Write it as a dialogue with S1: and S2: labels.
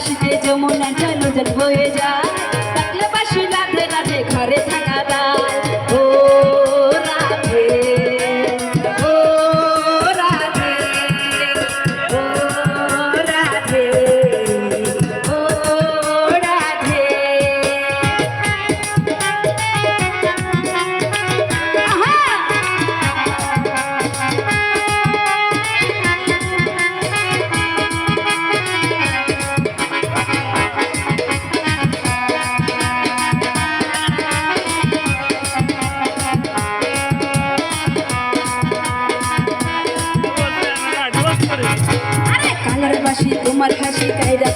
S1: বাসিতে যমুনা জলজন বয়ে যায় থাকলে বাসি রাধে রাধে ঘরে থাকা দায় ও রাধে ও রাধে ও রাধে ও রাধে আরে কালার বাসি তোমার হাসি কায়দা